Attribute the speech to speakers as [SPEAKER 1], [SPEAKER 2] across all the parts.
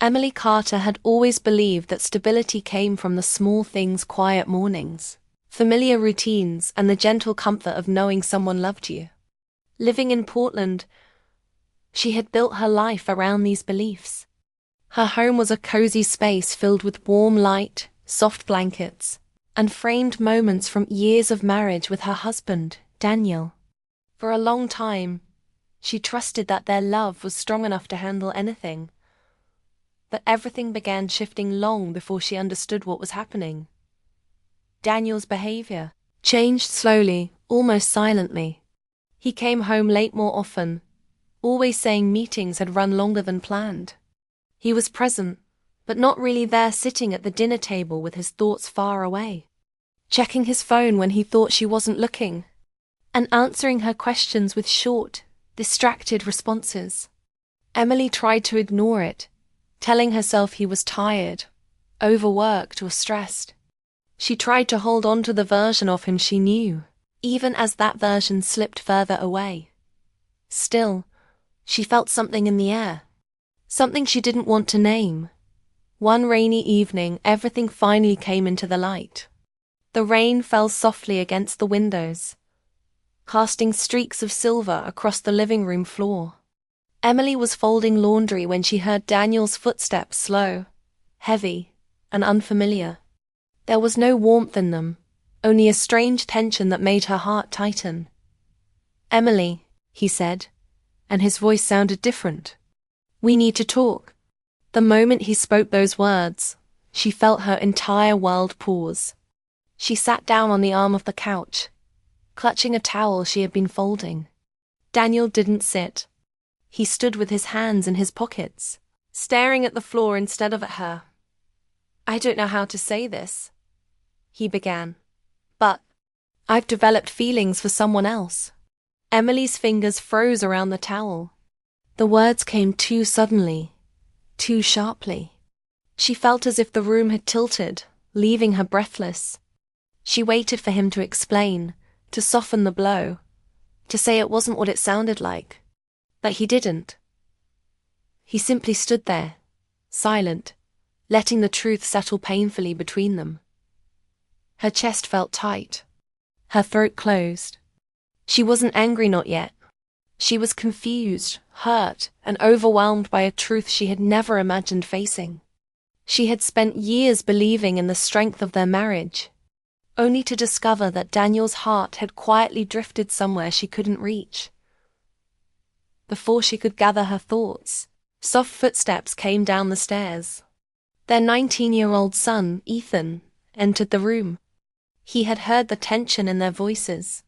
[SPEAKER 1] Emily Carter had always believed that stability came from the small things, quiet mornings, familiar routines, and the gentle comfort of knowing someone loved you. Living in Portland, she had built her life around these beliefs. Her home was a cozy space filled with warm light, soft blankets, and framed moments from years of marriage with her husband, Daniel. For a long time, she trusted that their love was strong enough to handle anything. But everything began shifting long before she understood what was happening. Daniel's behavior changed slowly, almost silently. He came home late more often, always saying meetings had run longer than planned. He was present, but not really there, sitting at the dinner table with his thoughts far away, checking his phone when he thought she wasn't looking, and answering her questions with short, distracted responses. Emily tried to ignore it, telling herself he was tired, overworked, or stressed. She tried to hold on to the version of him she knew, even as that version slipped further away. Still, she felt something in the air, something she didn't want to name. One rainy evening, everything finally came into the light. The rain fell softly against the windows, casting streaks of silver across the living room floor. Emily was folding laundry when she heard Daniel's footsteps, slow, heavy, and unfamiliar. There was no warmth in them, only a strange tension that made her heart tighten. "Emily," he said, and his voice sounded different. "We need to talk." The moment he spoke those words, she felt her entire world pause. She sat down on the arm of the couch, clutching a towel she had been folding. Daniel didn't sit. He stood with his hands in his pockets, staring at the floor instead of at her. "I don't know how to say this," he began, "but I've developed feelings for someone else." Emily's fingers froze around the towel. The words came too suddenly, too sharply. She felt as if the room had tilted, leaving her breathless. She waited for him to explain, to soften the blow, to say it wasn't what it sounded like. But he didn't. He simply stood there, silent, letting the truth settle painfully between them. Her chest felt tight, her throat closed. She wasn't angry, not yet. She was confused, hurt, and overwhelmed by a truth she had never imagined facing. She had spent years believing in the strength of their marriage, only to discover that Daniel's heart had quietly drifted somewhere she couldn't reach. Before she could gather her thoughts, soft footsteps came down the stairs. Their 19-year-old son, Ethan, entered the room. He had heard the tension in their voices.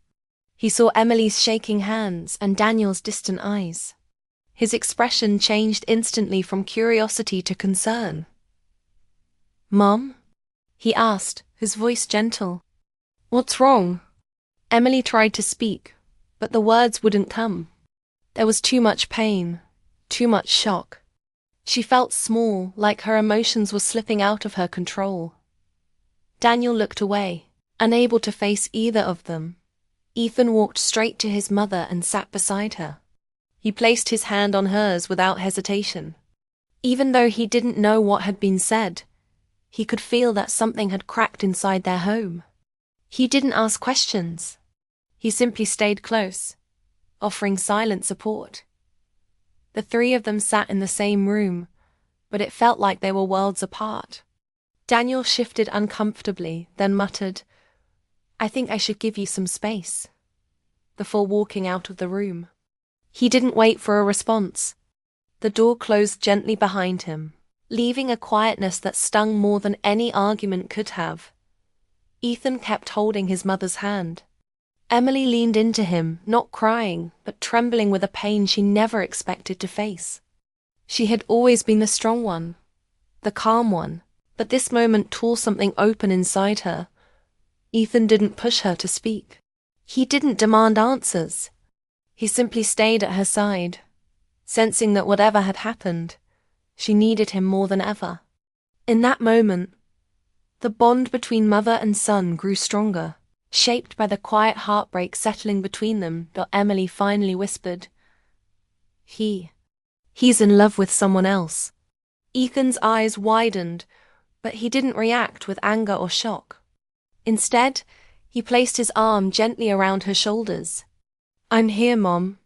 [SPEAKER 1] He saw Emily's shaking hands and Daniel's distant eyes. His expression changed instantly from curiosity to concern. "Mom?" he asked, his voice gentle. "What's wrong?" Emily tried to speak, but the words wouldn't come. There was too much pain, too much shock. She felt small, like her emotions were slipping out of her control. Daniel looked away, unable to face either of them. Ethan walked straight to his mother and sat beside her. He placed his hand on hers without hesitation. Even though he didn't know what had been said, he could feel that something had cracked inside their home. He didn't ask questions. He simply stayed close, offering silent support. The three of them sat in the same room, but it felt like they were worlds apart. Daniel shifted uncomfortably, then muttered, "I think I should give you some space," before walking out of the room. He didn't wait for a response. The door closed gently behind him, leaving a quietness that stung more than any argument could have. Ethan kept holding his mother's hand. Emily leaned into him, not crying, but trembling with a pain she never expected to face. She had always been the strong one, the calm one, but this moment tore something open inside her. Ethan didn't push her to speak. He didn't demand answers. He simply stayed at her side, sensing that whatever had happened, she needed him more than ever. In that moment, the bond between mother and son grew stronger, shaped by the quiet heartbreak settling between them. Emily finally whispered, He's in love with someone else." Ethan's eyes widened, but he didn't react with anger or shock. Instead, he placed his arm gently around her shoulders. "I'm here, Mom,"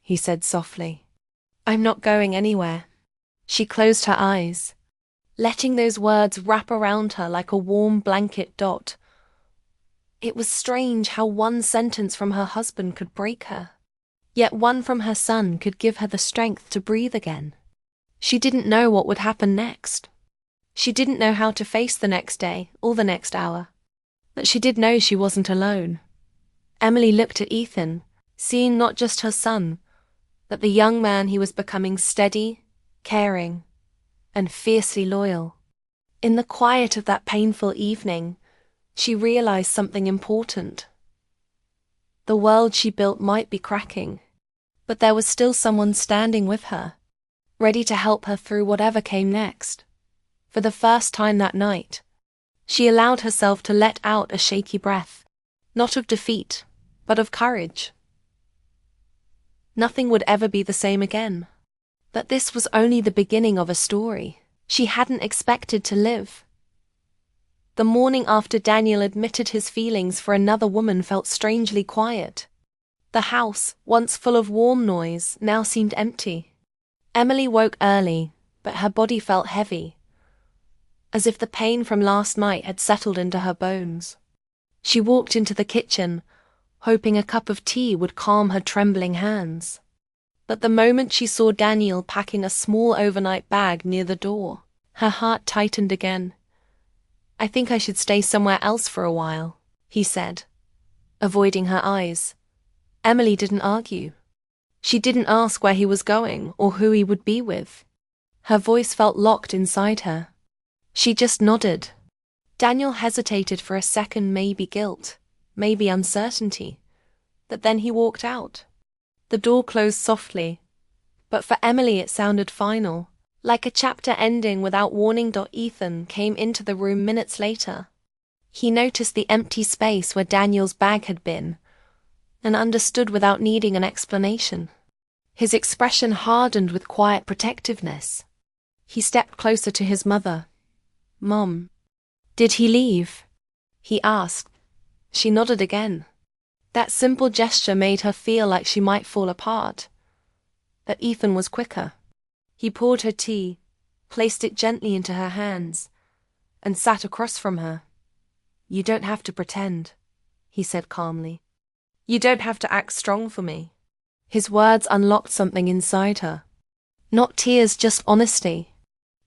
[SPEAKER 1] he said softly. "I'm not going anywhere." She closed her eyes, letting those words wrap around her like a warm blanket dot. It was strange how one sentence from her husband could break her, yet one from her son could give her the strength to breathe again. She didn't know what would happen next. She didn't know how to face the next day or the next hour. But she did know she wasn't alone. Emily looked at Ethan, seeing not just her son, but the young man he was becoming, steady, caring, and fiercely loyal. In the quiet of that painful evening, she realized something important. The world she built might be cracking, but there was still someone standing with her, ready to help her through whatever came next. For the first time that night, she allowed herself to let out a shaky breath, not of defeat, but of courage. Nothing would ever be the same again. But this was only the beginning of a story she hadn't expected to live. The morning after Daniel admitted his feelings for another woman felt strangely quiet. The house, once full of warm noise, now seemed empty. Emily woke early, but her body felt heavy, as if the pain from last night had settled into her bones. She walked into the kitchen, hoping a cup of tea would calm her trembling hands. But the moment she saw Daniel packing a small overnight bag near the door, her heart tightened again. "I think I should stay somewhere else for a while," he said, avoiding her eyes. Emily didn't argue. She didn't ask where he was going or who he would be with. Her voice felt locked inside her. She just nodded. Daniel hesitated for a second, maybe guilt, maybe uncertainty. But then he walked out. The door closed softly, but for Emily it sounded final, like a chapter ending without warning. Ethan came into the room minutes later. He noticed the empty space where Daniel's bag had been, and understood without needing an explanation. His expression hardened with quiet protectiveness. He stepped closer to his mother. "Mom, did he leave?" he asked. She nodded again. That simple gesture made her feel like she might fall apart. But Ethan was quicker. He poured her tea, placed it gently into her hands, and sat across from her. "You don't have to pretend," he said calmly. "You don't have to act strong for me." His words unlocked something inside her. Not tears, just honesty.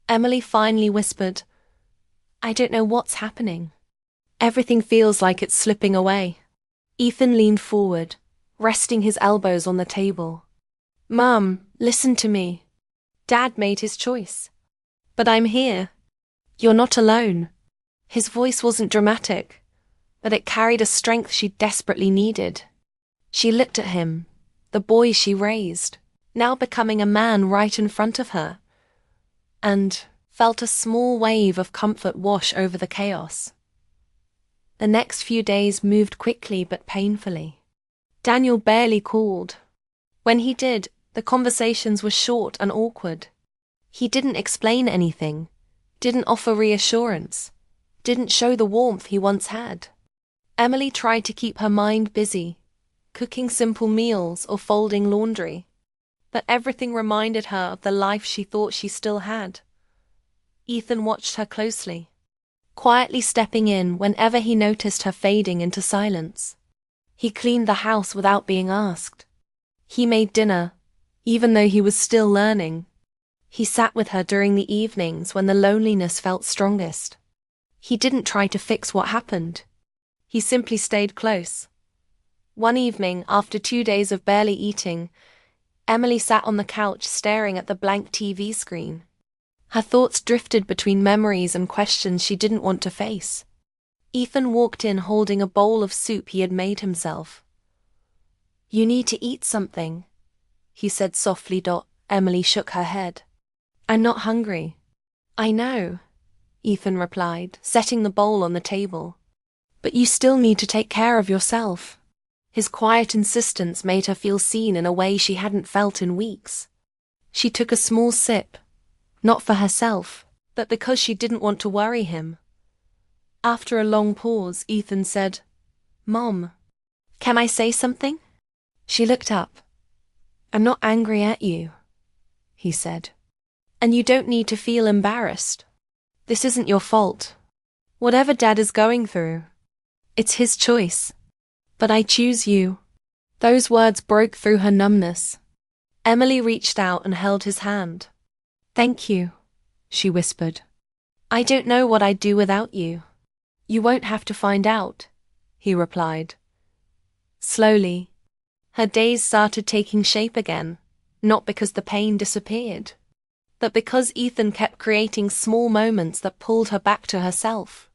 [SPEAKER 1] Emily finally whispered, "I don't know what's happening. Everything feels like it's slipping away." Ethan leaned forward, resting his elbows on the table. "Mom, listen to me. Dad made his choice. But I'm here. You're not alone." His voice wasn't dramatic, but it carried a strength she desperately needed. She looked at him, the boy she raised, now becoming a man right in front of her, and felt a small wave of comfort wash over the chaos. The next few days moved quickly but painfully. Daniel barely called. When he did, the conversations were short and awkward. He didn't explain anything, didn't offer reassurance, didn't show the warmth he once had. Emily tried to keep her mind busy, cooking simple meals or folding laundry, but everything reminded her of the life she thought she still had. Ethan watched her closely, quietly stepping in whenever he noticed her fading into silence. He cleaned the house without being asked. He made dinner, even though he was still learning. He sat with her during the evenings when the loneliness felt strongest. He didn't try to fix what happened. He simply stayed close. One evening, after 2 days of barely eating, Emily sat on the couch staring at the blank TV screen. Her thoughts drifted between memories and questions she didn't want to face. Ethan walked in holding a bowl of soup he had made himself. "You need to eat something," he said softly. Emily shook her head. "I'm not hungry." "I know," Ethan replied, setting the bowl on the table. "But you still need to take care of yourself." His quiet insistence made her feel seen in a way she hadn't felt in weeks. She took a small sip, Not for herself, but because she didn't want to worry him. After a long pause, Ethan said, "Mom, can I say something?" She looked up. "I'm not angry at you," he said. "And you don't need to feel embarrassed. This isn't your fault. Whatever Dad is going through, it's his choice. But I choose you." Those words broke through her numbness. Emily reached out and held his hand. "Thank you," she whispered. "I don't know what I'd do without you." "You won't have to find out," he replied. Slowly, her days started taking shape again, not because the pain disappeared, but because Ethan kept creating small moments that pulled her back to herself.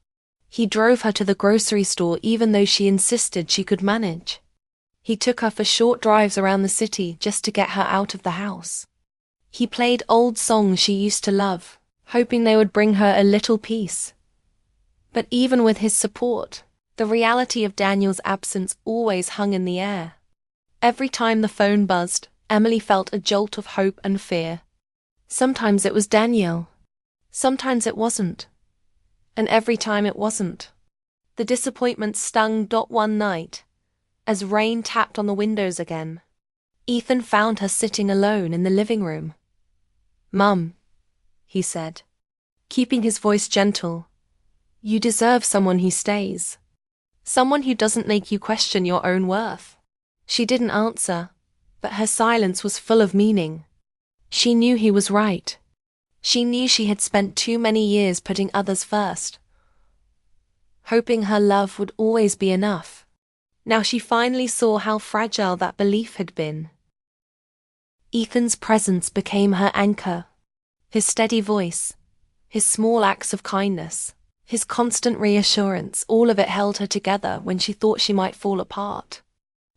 [SPEAKER 1] He drove her to the grocery store even though she insisted she could manage. He took her for short drives around the city just to get her out of the house. He played old songs she used to love, hoping they would bring her a little peace. But even with his support, the reality of Daniel's absence always hung in the air. Every time the phone buzzed, Emily felt a jolt of hope and fear. Sometimes it was Daniel. Sometimes it wasn't. And every time it wasn't. The disappointment stung. One night, as rain tapped on the windows again, Ethan found her sitting alone in the living room. "Mum," he said, keeping his voice gentle, "you deserve someone who stays. Someone who doesn't make you question your own worth." She didn't answer, but her silence was full of meaning. She knew he was right. She knew she had spent too many years putting others first, hoping her love would always be enough. Now she finally saw how fragile that belief had been. Ethan's presence became her anchor. His steady voice, his small acts of kindness, his constant reassurance, all of it held her together when she thought she might fall apart.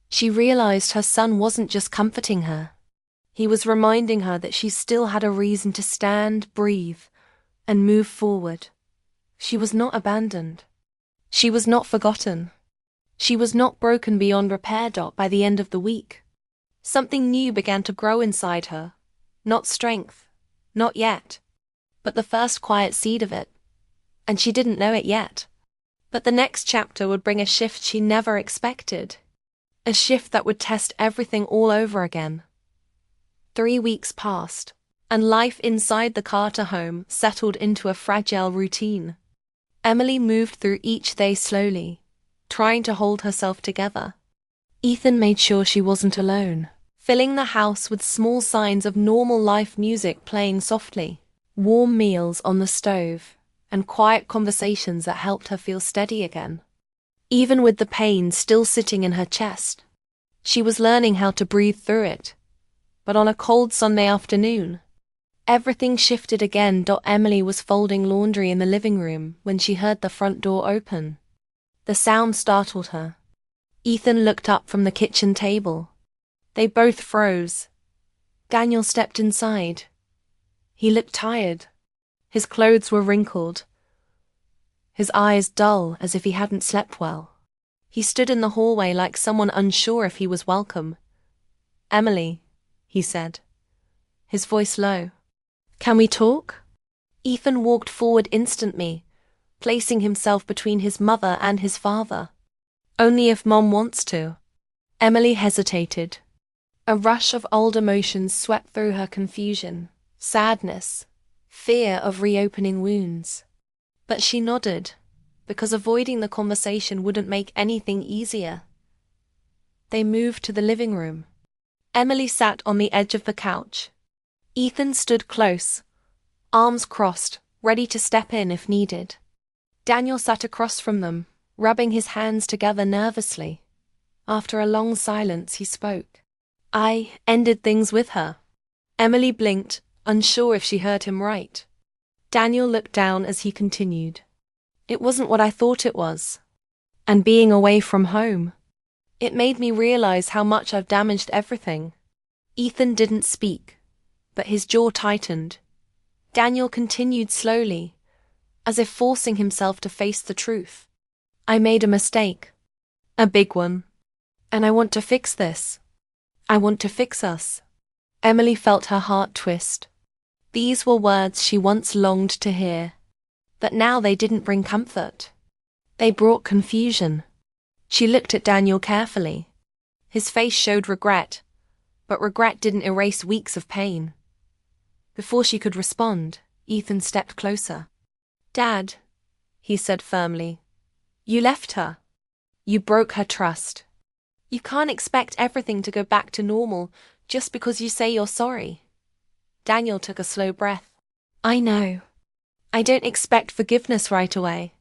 [SPEAKER 1] She realized her son wasn't just comforting her. He was reminding her that she still had a reason to stand, breathe, and move forward. She was not abandoned. She was not forgotten. She was not broken beyond repair. By the end of the week, something new began to grow inside her. Not strength, not yet, but the first quiet seed of it. And she didn't know it yet. But the next chapter would bring a shift she never expected. A shift that would test everything all over again. 3 weeks passed, and life inside the Carter home settled into a fragile routine. Emily moved through each day slowly, trying to hold herself together. Ethan made sure she wasn't alone, filling the house with small signs of normal life, music playing softly, warm meals on the stove, and quiet conversations that helped her feel steady again. Even with the pain still sitting in her chest, she was learning how to breathe through it. But on a cold Sunday afternoon, everything shifted again. Emily was folding laundry in the living room when she heard the front door open. The sound startled her. Ethan looked up from the kitchen table. They both froze. Daniel stepped inside. He looked tired. His clothes were wrinkled, his eyes dull as if he hadn't slept well. He stood in the hallway like someone unsure if he was welcome. "Emily," he said, his voice low. "Can we talk?" Ethan walked forward instantly, placing himself between his mother and his father. "Only if Mom wants to." Emily hesitated. A rush of old emotions swept through her: confusion, sadness, fear of reopening wounds. But she nodded, because avoiding the conversation wouldn't make anything easier. They moved to the living room. Emily sat on the edge of the couch. Ethan stood close, arms crossed, ready to step in if needed. Daniel sat across from them, rubbing his hands together nervously. After a long silence, he spoke. "I ended things with her." Emily blinked, unsure if she heard him right. Daniel looked down as he continued. "It wasn't what I thought it was. And being away from home, it made me realize how much I've damaged everything." Ethan didn't speak, but his jaw tightened. Daniel continued slowly, as if forcing himself to face the truth. "I made a mistake. A big one. And I want to fix this. I want to fix us." Emily felt her heart twist. These were words she once longed to hear. But now they didn't bring comfort. They brought confusion. She looked at Daniel carefully. His face showed regret, but regret didn't erase weeks of pain. Before she could respond, Ethan stepped closer. "Dad," he said firmly, "you left her. You broke her trust. You can't expect everything to go back to normal just because you say you're sorry." Daniel took a slow breath. "I know. I don't expect forgiveness right away.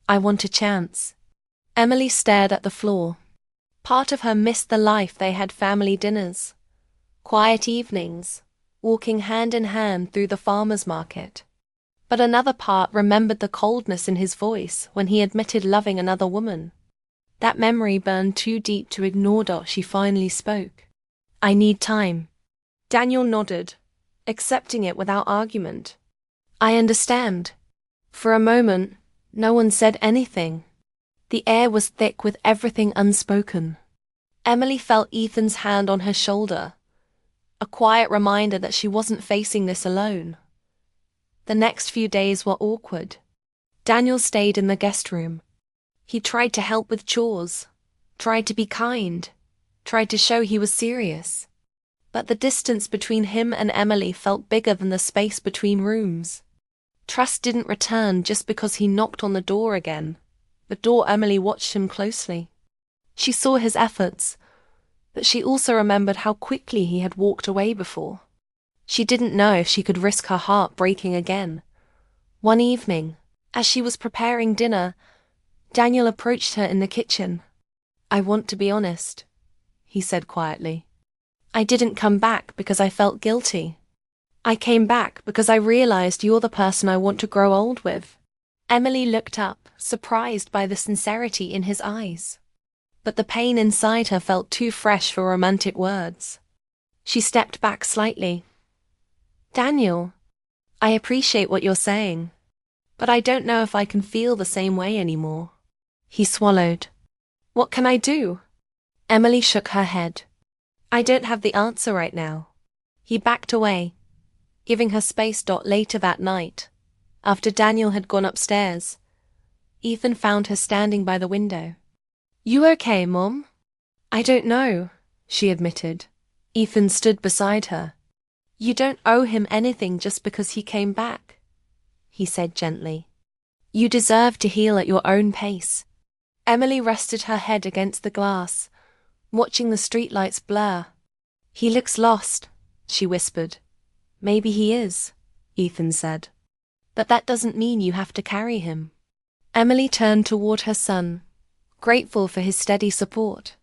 [SPEAKER 1] I want a chance." Emily stared at the floor. Part of her missed the life they had: family dinners, quiet evenings, walking hand in hand through the farmer's market. But another part remembered the coldness in his voice when he admitted loving another woman. That memory burned too deep to ignore. She finally spoke. "I need time." Daniel nodded, accepting it without argument. "I understand." For a moment, no one said anything. The air was thick with everything unspoken. Emily felt Ethan's hand on her shoulder, a quiet reminder that she wasn't facing this alone. The next few days were awkward. Daniel stayed in the guest room. He tried to help with chores, tried to be kind, tried to show he was serious. But the distance between him and Emily felt bigger than the space between rooms. Trust didn't return just because he knocked on the door again. The door Emily watched him closely. She saw his efforts, but she also remembered how quickly he had walked away before. She didn't know if she could risk her heart breaking again. One evening, as she was preparing dinner, Daniel approached her in the kitchen. "I want to be honest," he said quietly. "I didn't come back because I felt guilty. I came back because I realized you're the person I want to grow old with." Emily looked up, surprised by the sincerity in his eyes. But the pain inside her felt too fresh for romantic words. She stepped back slightly. "Daniel, I appreciate what you're saying, but I don't know if I can feel the same way anymore." He swallowed. "What can I do?" Emily shook her head. "I don't have the answer right now." He backed away, giving her space. Later that night, after Daniel had gone upstairs, Ethan found her standing by the window. "You okay, Mom?" "I don't know," she admitted. Ethan stood beside her. "You don't owe him anything just because he came back," he said gently. "You deserve to heal at your own pace." Emily rested her head against the glass, watching the streetlights blur. "He looks lost," she whispered. "Maybe he is," Ethan said. "But that doesn't mean you have to carry him." Emily turned toward her son, grateful for his steady support.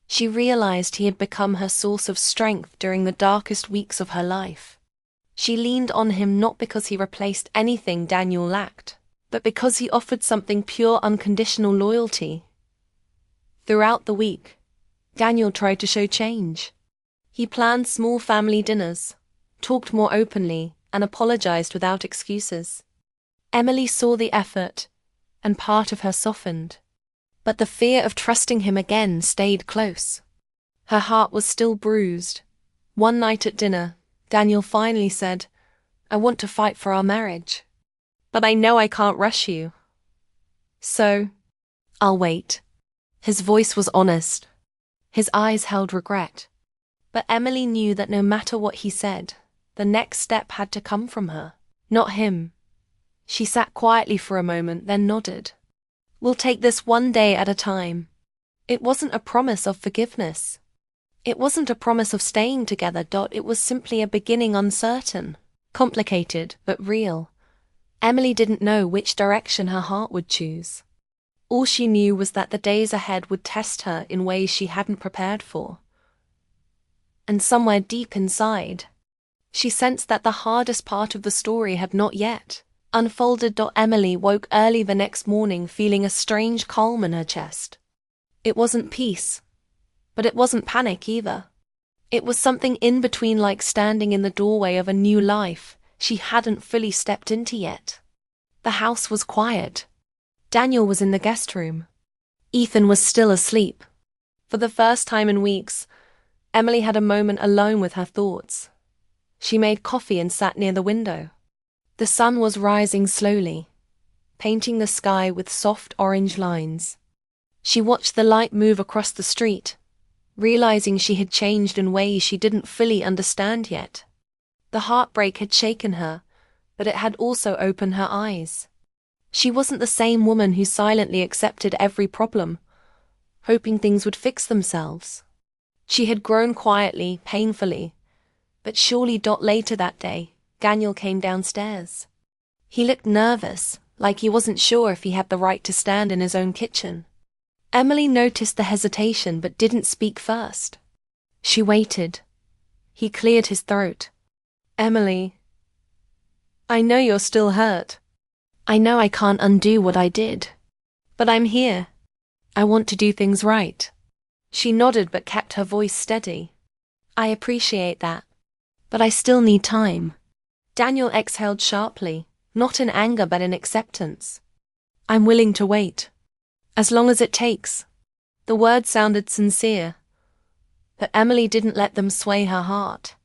[SPEAKER 1] She realized he had become her source of strength during the darkest weeks of her life. She leaned on him not because he replaced anything Daniel lacked, but because he offered something: pure, unconditional loyalty. Throughout the week, Daniel tried to show change. He planned small family dinners, talked more openly, and apologized without excuses. Emily saw the effort, and part of her softened. But the fear of trusting him again stayed close. Her heart was still bruised. One night at dinner, Daniel finally said, "I want to fight for our marriage. But I know I can't rush you. So, I'll wait." His voice was honest. His eyes held regret. But Emily knew that no matter what he said, the next step had to come from her, not him. She sat quietly for a moment, then nodded. "We'll take this one day at a time." It wasn't a promise of forgiveness. It wasn't a promise of staying together. It was simply a beginning, uncertain, complicated, but real. Emily didn't know which direction her heart would choose. All she knew was that the days ahead would test her in ways she hadn't prepared for. And somewhere deep inside, she sensed that the hardest part of the story had not yet unfolded. Emily woke early the next morning feeling a strange calm in her chest. It wasn't peace, but it wasn't panic either. It was something in between, like standing in the doorway of a new life she hadn't fully stepped into yet. The house was quiet. Daniel was in the guest room. Ethan was still asleep. For the first time in weeks, Emily had a moment alone with her thoughts. She made coffee and sat near the window. The sun was rising slowly, painting the sky with soft orange lines. She watched the light move across the street, realizing she had changed in ways she didn't fully understand yet. The heartbreak had shaken her, but it had also opened her eyes. She wasn't the same woman who silently accepted every problem, hoping things would fix themselves. She had grown quietly, painfully, but surely. Later that day, Daniel came downstairs. He looked nervous, like he wasn't sure if he had the right to stand in his own kitchen. Emily noticed the hesitation but didn't speak first. She waited. He cleared his throat. "Emily, I know you're still hurt. I know I can't undo what I did. But I'm here. I want to do things right." She nodded but kept her voice steady. "I appreciate that. But I still need time." Daniel exhaled sharply, not in anger but in acceptance. "I'm willing to wait. As long as it takes." The words sounded sincere, but Emily didn't let them sway her heart.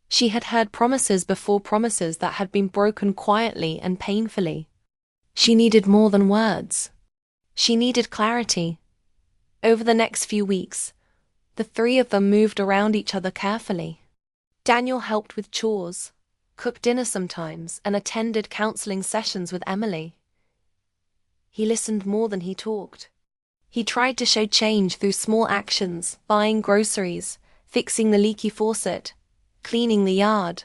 [SPEAKER 1] She had heard promises before promises that had been broken quietly and painfully. She needed more than words. She needed clarity. Over the next few weeks, the three of them moved around each other carefully. Daniel helped with chores, cooked dinner sometimes, and attended counseling sessions with Emily. He listened more than he talked. He tried to show change through small actions, buying groceries, fixing the leaky faucet, cleaning the yard.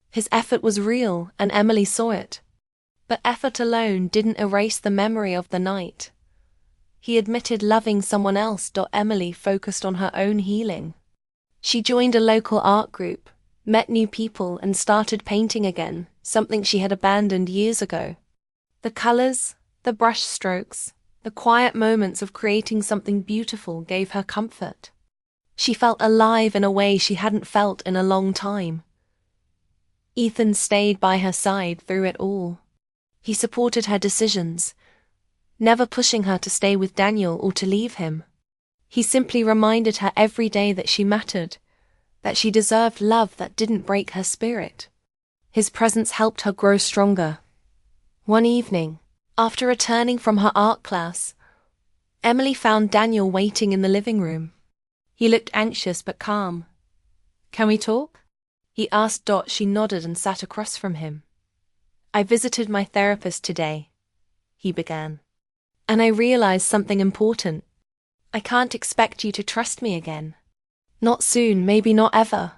[SPEAKER 1] His effort was real, and Emily saw it. But effort alone didn't erase the memory of the night. He admitted loving someone else. Emily focused on her own healing. She joined a local art group, met new people, and started painting again, something she had abandoned years ago. The colors, the brush strokes, the quiet moments of creating something beautiful gave her comfort. She felt alive in a way she hadn't felt in a long time. Ethan stayed by her side through it all. He supported her decisions, never pushing her to stay with Daniel or to leave him. He simply reminded her every day that she mattered, that she deserved love that didn't break her spirit. His presence helped her grow stronger. One evening, after returning from her art class, Emily found Daniel waiting in the living room. He looked anxious but calm. "Can we talk?" he asked. She nodded and sat across from him. "I visited my therapist today," he began, "and I realized something important. I can't expect you to trust me again. Not soon, maybe not ever.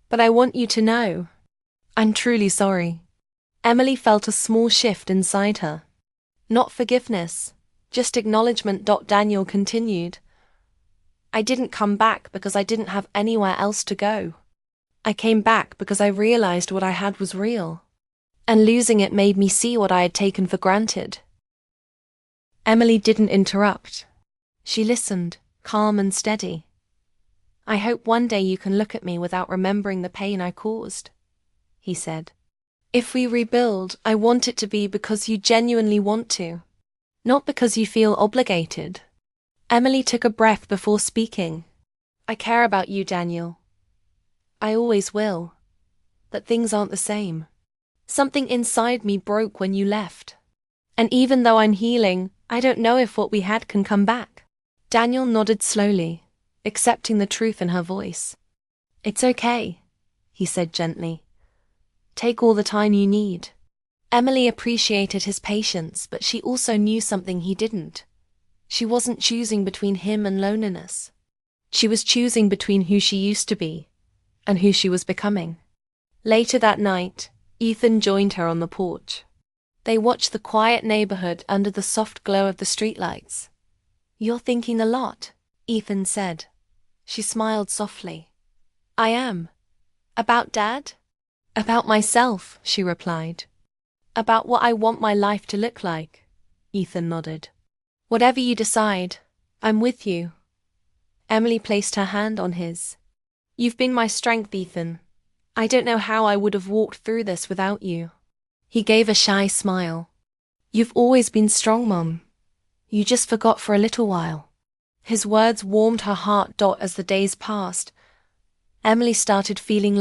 [SPEAKER 1] But I want you to know. I'm truly sorry." Emily felt a small shift inside her. Not forgiveness, just acknowledgement. Daniel continued. "I didn't come back because I didn't have anywhere else to go. I came back because I realized what I had was real, and losing it made me see what I had taken for granted." Emily didn't interrupt. She listened, calm and steady. "I hope one day you can look at me without remembering the pain I caused," he said. "If we rebuild, I want it to be because you genuinely want to, not because you feel obligated." Emily took a breath before speaking. "I care about you, Daniel. I always will. But things aren't the same. Something inside me broke when you left. And even though I'm healing, I don't know if what we had can come back." Daniel nodded slowly, accepting the truth in her voice. "It's okay," he said gently. "Take all the time you need." Emily appreciated his patience, but she also knew something he didn't. She wasn't choosing between him and loneliness. She was choosing between who she used to be and who she was becoming. Later that night, Ethan joined her on the porch. They watched the quiet neighborhood under the soft glow of the streetlights. "You're thinking a lot," Ethan said. She smiled softly. "I am. About Dad?" "About myself," she replied. "About what I want my life to look like," Ethan nodded. "Whatever you decide, I'm with you." Emily placed her hand on his. "You've been my strength, Ethan. I don't know how I would have walked through this without you." He gave a shy smile. "You've always been strong, Mum. You just forgot for a little while." His words warmed her heart. As the days passed, Emily started feeling